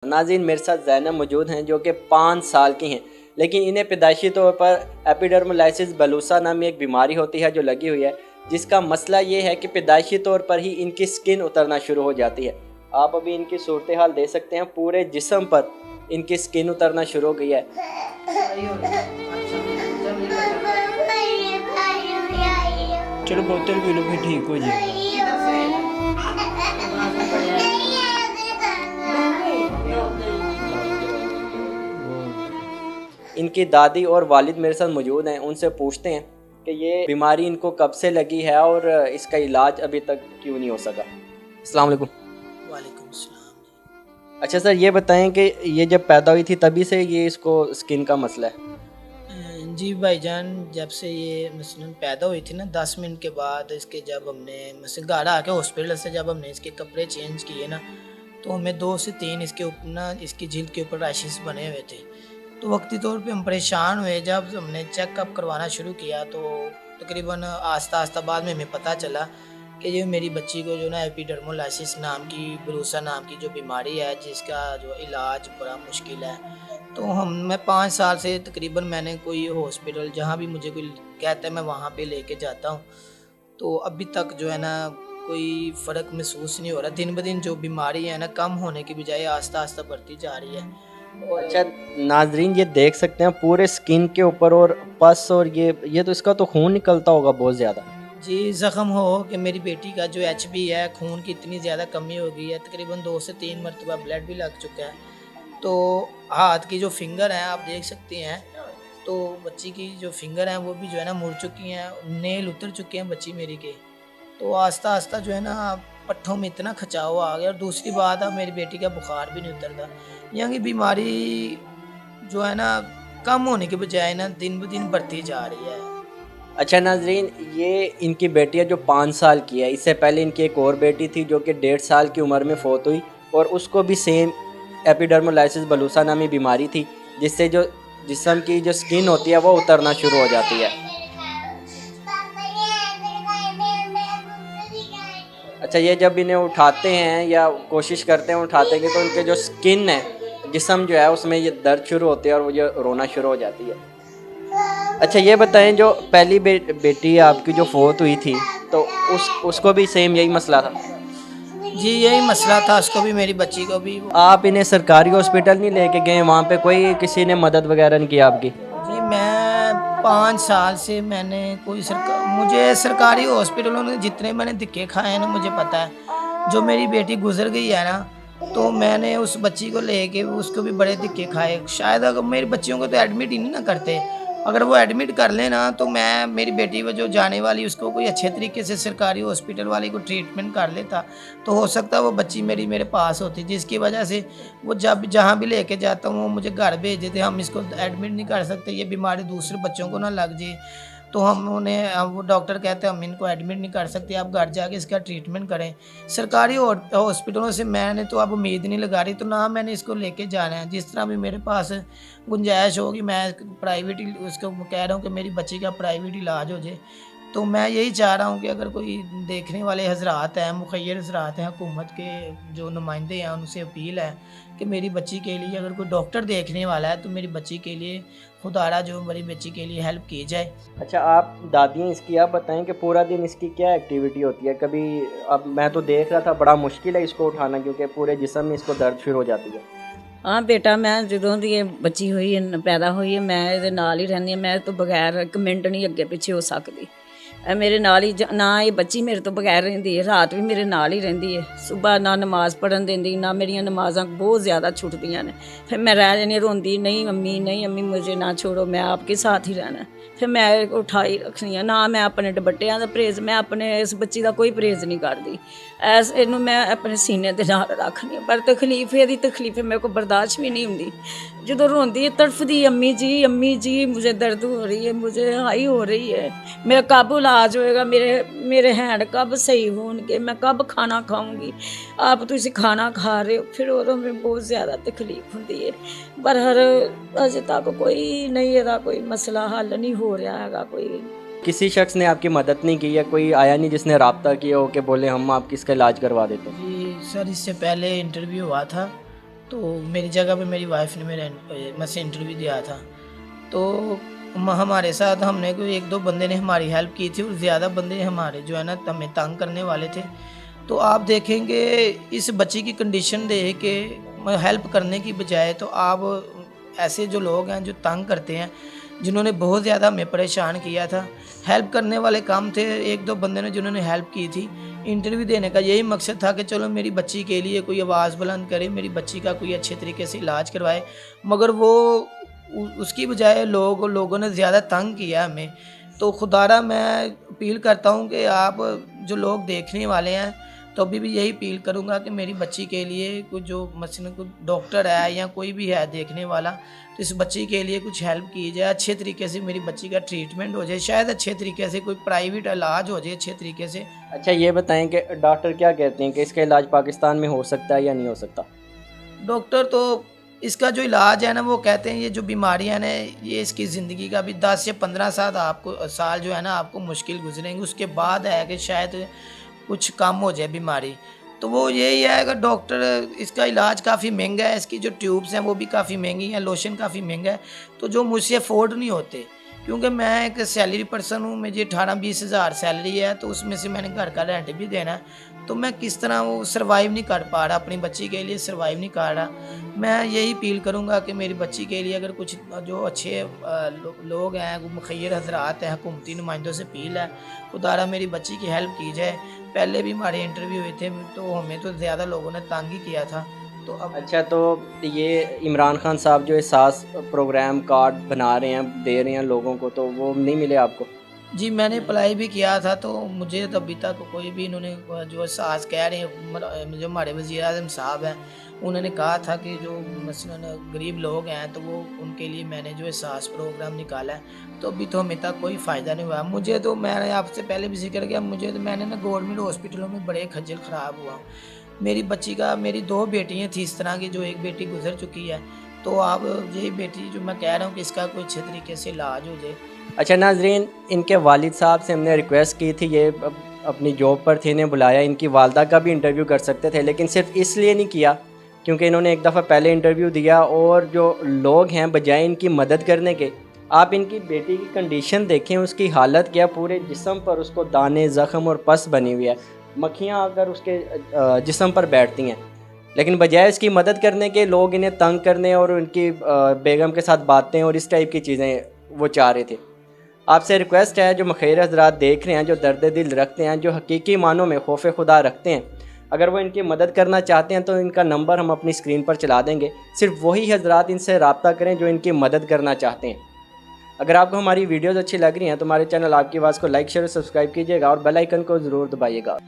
नाज़रीन, मेरे साथ ज़ैनब मौजूद हैं जो कि 5 साल की हैं, लेकिन इन्हें पैदाइशी तौर पर एपिडर्मोलाइसिस बलूसा नामी एक बीमारी होती है जो लगी हुई है, जिसका मसला ये है कि पैदाइशी तौर पर ही इनकी स्किन उतरना शुरू हो जाती है। आप अभी इनकी सूरत हाल देख सकते हैं, पूरे जिस्म पर इनकी स्किन उतरना शुरू हो गई है। चलो बोतल पी लो फिर ठीक हो जाए। इनकी दादी और वालिद मेरे साथ मौजूद हैं, उनसे पूछते हैं कि ये बीमारी इनको कब से लगी है और इसका इलाज अभी तक क्यों नहीं हो सका। अस्सलाम वालेकुम। वालेकुम सलाम। अच्छा सर, ये बताएं कि ये जब पैदा हुई थी तभी से ये इसको स्किन का मसला है? जी भाईजान, जब से ये मसलन पैदा हुई थी ना 10 मिनट के बाद इसके, जब हमने मसलन घर आके हॉस्पिटल से जब हमने इसके कपड़े चेंज किए ना, तो हमें 2 से 3 इसके ऊपर ना इसकी जिल्द के ऊपर रैशेस बने हुए थे। तो वक्ती तौर पे हम परेशान हुए। जब हमने चेकअप करवाना शुरू किया तो तकरीबन आस्ता आस्ता बाद में हमें पता चला कि ये मेरी बच्ची को जो ना एपिडर्मोलाइसिस नाम की, बलूसा नाम की जो बीमारी है, जिसका जो इलाज बड़ा मुश्किल है। तो मैं 5 साल से तकरीबन मैंने कोई हॉस्पिटल जहाँ भी मुझे कोई कहता है मैं वहाँ पे लेके जाता हूँ, तो अभी तक जो है ना कोई फ़र्क महसूस नहीं हो रहा। दिन ब दिन जो बीमारी है ना कम होने की बजाय आस्ता आस्ता बढ़ती जा रही है। और अच्छा नाजरीन, ये देख सकते हैं पूरे स्किन के ऊपर और पस, और ये तो इसका तो खून निकलता होगा बहुत ज़्यादा। जी, ज़ख्म हो कि मेरी बेटी का जो HB है, खून की इतनी ज़्यादा कमी हो गई है, तकरीबन 2 से 3 मरतबा ब्लड भी लग चुका है। तो हाथ की जो फिंगर हैं आप देख सकती हैं, तो बच्ची की जो फिंगर हैं वो भी जो है ना मुड़ चुकी हैं, नेल उतर चुके हैं बच्ची मेरी के। तो आस्ता आस्ता जो है ना पट्ठों में इतना खिंचाव आ गया। और दूसरी बात, अब मेरी बेटी का बुखार भी नहीं उतरता। यहाँ की बीमारी जो है ना कम होने के बजाय ना दिन ब दिन बढ़ती जा रही है। अच्छा नाजरीन, ये इनकी बेटियां जो 5 साल की है, इससे पहले इनकी एक और बेटी थी जो कि 1.5 साल की उम्र में फ़ौत हुई, और उसको भी सेम एपिडर्मोलाइसिस बलूसा नामी बीमारी थी, जिससे जो जिस्म की जो स्किन होती है वो उतरना शुरू हो जाती है। अच्छा, ये जब इन्हें उठाते हैं या कोशिश करते हैं उठाते हैं तो उनके जो स्किन है, जिस्म जो है उसमें ये दर्द शुरू होती है और वो ये रोना शुरू हो जाती है। अच्छा ये बताएं, जो पहली बेटी आपकी जो फोत हुई थी, तो उसको भी सेम यही मसला था? जी, यही मसला था उसको भी, मेरी बच्ची को भी। आप इन्हें सरकारी हॉस्पिटल नहीं लेके गए? वहाँ पे कोई किसी ने मदद वगैरह नहीं की आपकी? जी, मैं 5 साल से मैंने कोई मुझे सरकारी हॉस्पिटलों में जितने मैंने धक्के खाए हैं ना, मुझे पता है। जो मेरी बेटी गुजर गई है ना, तो मैंने उस बच्ची को लेके उसको भी बड़े धक्के खाए। शायद अगर मेरी बच्चियों को तो एडमिट ही नहीं ना करते, अगर वो एडमिट कर लें ना, तो मैं मेरी बेटी वो जो जाने वाली उसको कोई अच्छे तरीके से सरकारी हॉस्पिटल वाले को ट्रीटमेंट कर लेता, तो हो सकता है वो बच्ची मेरे पास होती। जिसकी वजह से वो जब जहाँ भी लेके जाता हूँ वो मुझे घर भेज देते, हम इसको एडमिट नहीं कर सकते, ये बीमारी दूसरे बच्चों को ना लग जाए। तो हम उन्हें, वो डॉक्टर कहते हैं हम इनको एडमिट नहीं कर सकते, आप घर जाके इसका ट्रीटमेंट करें। सरकारी हॉस्पिटलों से मैंने तो अब उम्मीद नहीं लगा रही, तो ना मैंने इसको लेके जाना है। जिस तरह भी मेरे पास गुंजाइश होगी, मैं प्राइवेट उसको कह रहा हूँ कि मेरी बच्ची का प्राइवेट इलाज हो जाए। तो मैं यही चाह रहा हूँ कि अगर कोई देखने वाले हजरात हैं, मुखैर हजरात हैं, हुकूमत के जो नुमाइंदे हैं, उनसे अपील है कि मेरी बच्ची के लिए अगर कोई डॉक्टर देखने वाला है तो मेरी बच्ची के लिए खुदारा जो मेरी बच्ची के लिए हेल्प की जाए। अच्छा, आप दादी हैं इसकी, आप बताएं कि पूरा दिन इसकी क्या एक्टिविटी होती है? कभी, अब मैं तो देख रहा था बड़ा मुश्किल है इसको उठाना, क्योंकि पूरे जिस्म में इसको दर्द शुरू हो जाती है। हाँ बेटा, मैं ਜਦੋਂ ਦੀ ਇਹ ਬੱਚੀ ਹੋਈ ਹੈ, ਪੈਦਾ ਹੋਈ ਹੈ, ਮੈਂ ਇਹਦੇ ਨਾਲ ਹੀ ਰਹਿੰਦੀ ਹਾਂ। ਮੈਂ ਇਹ ਤੋਂ ਬਗੈਰ ਇੱਕ ਮਿੰਟ ਨਹੀਂ ਅੱਗੇ ਪਿੱਛੇ ਹੋ ਸਕਦੀ। ਇਹ ਮੇਰੇ ਨਾਲ ਹੀ ਨਾ ਇਹ ਬੱਚੀ ਮੇਰੇ ਤੋਂ ਬਗੈਰ ਰਹਿੰਦੀ ਹੈ, ਰਾਤ ਵੀ ਮੇਰੇ ਨਾਲ ਹੀ ਰਹਿੰਦੀ ਹੈ। ਸੁਬਾਹ ਨਾ ਨਮਾਜ਼ ਪੜ੍ਹਨ ਦਿੰਦੀ, ਨਾ ਮੇਰੀਆਂ ਨਮਾਜ਼ਾਂ ਬਹੁਤ ਜ਼ਿਆਦਾ ਛੁੱਟਦੀਆਂ ਨੇ। ਫਿਰ ਮੈਂ ਰਹਿ ਜਾਂਦੀ, ਰੋਂਦੀ, ਨਹੀਂ ਅੰਮੀ, ਨਹੀਂ ਅੰਮੀ ਮੁਝੇ ਨਾ छोड़ो, मैं आपके साथ ही रहना। ਫਿਰ ਮੈਂ ਉਠਾਈ ਰੱਖਣੀ ਆ। ਨਾ ਮੈਂ ਆਪਣੇ ਦੁਪੱਟਿਆਂ ਦਾ ਪਰਹੇਜ਼, ਮੈਂ ਆਪਣੇ ਇਸ ਬੱਚੀ ਦਾ ਕੋਈ ਪਰਹੇਜ਼ ਨਹੀਂ ਕਰਦੀ। ਇਹਨੂੰ ਮੈਂ ਆਪਣੇ ਸੀਨੇ ਦੇ ਨਾਲ ਰੱਖਣੀ ਆ। ਪਰ ਤਕਲੀਫ, ਇਹਦੀ ਤਕਲੀਫ ਮੇਰੇ ਕੋਲ ਬਰਦਾਸ਼ਤ ਵੀ ਨਹੀਂ ਹੁੰਦੀ। ਜਦੋਂ ਰੋਂਦੀ ਹੈ, ਤੜਫਦੀ, ਅੰਮੀ ਜੀ मुझे दर्द हो रही है, मुझे हाई हो रही है, मेरा कब इलाज होएगा, मेरे हैंड कब सही होंगे, मैं कब खाना खाऊंगी, आप तो इसे खाना खा रहे हो। फिर उदों में बहुत ज़्यादा तकलीफ होती है। पर अजे तक कोई नहीं, ਇਹਦਾ कोई मसला हल नहीं हो रहा है कोई। किसी शख्स ने आपकी मदद नहीं की, या कोई आया नहीं जिसने रब्ता किया हो कि बोले हम आपकी इसका इलाज करवा देते हैं? जी सर, इससे पहले इंटरव्यू हुआ था तो मेरी जगह पे मेरी वाइफ ने मैं से इंटरव्यू दिया था। तो हमारे साथ हमने कोई 1-2 बंदे ने हमारी हेल्प की थी और ज़्यादा बंदे हमारे जो है ना हमें तंग करने वाले थे। तो आप देखेंगे इस बच्ची की कंडीशन देख के हेल्प करने की बजाय तो आप ऐसे जो लोग हैं जो तंग करते हैं, जिन्होंने बहुत ज़्यादा हमें परेशान किया था, हेल्प करने वाले काम थे 1-2 बंदे ने जिन्होंने हेल्प की थी। इंटरव्यू देने का यही मकसद था कि चलो मेरी बच्ची के लिए कोई आवाज़ बुलंद करे, मेरी बच्ची का कोई अच्छे तरीके से इलाज करवाए, मगर वो उसकी बजाय लोगों ने ज़्यादा तंग किया हमें। तो खुदारा मैं अपील करता हूँ कि आप जो लोग देखने वाले हैं, तो अभी भी यही अपील करूँगा कि मेरी बच्ची के लिए कुछ जो मसलन कोई डॉक्टर है या कोई भी है देखने वाला, तो इस बच्ची के लिए कुछ हेल्प की जाए, अच्छे तरीके से मेरी बच्ची का ट्रीटमेंट हो जाए, शायद अच्छे तरीके से कोई प्राइवेट इलाज हो जाए अच्छे तरीके से। अच्छा ये बताएं कि डॉक्टर क्या कहते हैं कि इसका इलाज पाकिस्तान में हो सकता है या नहीं हो सकता? डॉक्टर तो इसका जो इलाज है ना वो कहते हैं ये जो बीमारियां हैं ना ये इसकी ज़िंदगी का भी 10 से 15 साल जो है ना आपको मुश्किल गुजरेंगे, उसके बाद है कि शायद कुछ कम हो जाए बीमारी। तो वो यही है कि डॉक्टर इसका इलाज काफ़ी महंगा है, इसकी जो ट्यूब्स हैं वो भी काफ़ी महंगी हैं, लोशन काफ़ी महंगा है, तो जो मुझसे अफोर्ड नहीं होते, क्योंकि मैं एक सैलरी पर्सन हूँ, मुझे 18-20 हज़ार सैलरी है, तो उसमें से मैंने घर का रेंट भी देना है, तो मैं किस तरह वो सर्वाइव नहीं कर पा रहा, अपनी बच्ची के लिए सर्वाइव नहीं कर रहा। मैं यही अपील करूँगा कि मेरी बच्ची के लिए अगर कुछ जो अच्छे लोग हैं, मुखिर हजरात हैं, हुकूमती नुमाइंदों से अपील है, खुदारा मेरी बच्ची की हेल्प की जाए। पहले भी हमारे इंटरव्यू हुए थे तो हमें तो ज़्यादा लोगों ने तंग ही किया था। तो अब अच्छा तो ये इमरान खान साहब जो एहसास प्रोग्राम कार्ड बना रहे हैं, दे रहे हैं लोगों को, तो वो नहीं मिले आपको? जी मैंने अप्लाई भी किया था, तो मुझे तो अभी तक कोई भी इन्होंने जो एहसास कह रहे हैं, जो हमारे वज़ीर आज़म साहब हैं, उन्होंने कहा था कि जो मसलन गरीब लोग हैं तो वो उनके लिए मैंने जो एहसास प्रोग्राम निकाला है, तो अभी तो हमें तक कोई फ़ायदा नहीं हुआ। मुझे तो मैंने आपसे पहले भी जिक्र किया, मुझे तो मैंने ना गवर्नमेंट हॉस्पिटलों में बड़े खज्जल ख़राब हुआ। मेरी बच्ची का मेरी 2 बेटियाँ थी इस तरह की, जो एक बेटी गुजर चुकी है, तो अब यही बेटी जो मैं कह रहा हूँ कि इसका कोई अच्छे तरीके से इलाज हो जाए। अच्छा नाजरीन, इनके वालिद साहब से हमने रिक्वेस्ट की थी, ये अपनी जॉब पर थे, इन्हें बुलाया, इनकी वालदा का भी इंटरव्यू कर सकते थे, लेकिन सिर्फ इसलिए नहीं किया क्योंकि इन्होंने एक दफ़ा पहले इंटरव्यू दिया और जो लोग हैं बजाय इनकी मदद करने के, आप इनकी बेटी की कंडीशन देखें, उसकी हालत क्या, पूरे जिस्म पर उसको दाने, ज़ख़म और पस बनी हुई है, मक्खियाँ अगर उसके जिस्म पर बैठती हैं, लेकिन बजाय इसकी मदद करने के लोग इन्हें तंग करने और उनकी बेगम के साथ बातें और इस टाइप की चीज़ें वो चाह रहे थे। आपसे रिक्वेस्ट है, जो मखीर हज़रात देख रहे हैं, जो दर्द दिल रखते हैं, जो हकीकी मानों में खौफ खुदा रखते हैं, अगर वो इनकी मदद करना चाहते हैं तो इनका नंबर हम अपनी स्क्रीन पर चला देंगे। सिर्फ वही हज़रात इनसे रब्ता करें जो इनकी मदद करना चाहते हैं। अगर आपको हमारी वीडियोज़ अच्छी लग रही हैं तो हमारे चैनल आपकी आवाज़ को लाइक शेयर और सब्सक्राइब कीजिएगा और बेल आइकन को ज़रूर दबाइएगा।